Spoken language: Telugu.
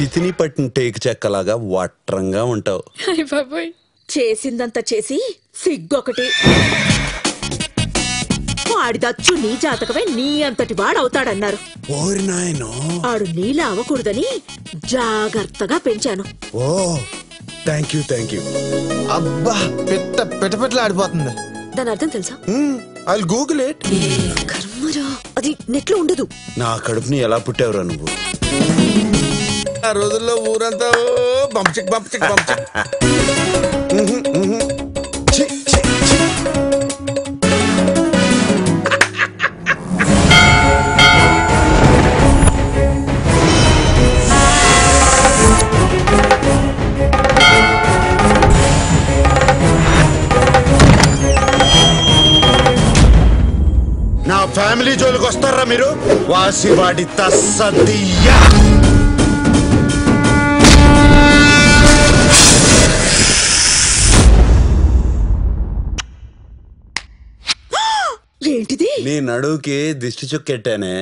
చితిని పట్టిన టేకు చెక్కలాగా వట్రంగా ఉంటావు. చేసిందంతా చేసి సిగ్గొకటి. వాడిదచ్చు నీ జాతకమే నీ అంతటి వాడవుతాడన్నారు. ఓరి నాయనో, ఆడు నీలా అవ్వకూడదని జాగ్రత్తగా పెంచాను. Oh thank you. అబ్బా పెట్ట ఆడిపోతుంది. దాని అర్థం తెలుసా? I'll Google it. కర్మరా, అది నెట్లో ఉండదు. నా కడుపుని ఎలా పుట్టావురా నువ్వు? ఆ రోజుల్లో ఊరంతా బంప్చిక్ బంప్చిక్ బంప్చిక్. నా ఫ్యామిలీ జోలికి వస్తారా మీరు? వాసివాడి తస్సదియ్యా. ఏంటిది? నీ నడువుకి దిష్టి చుక్కెట్టానే.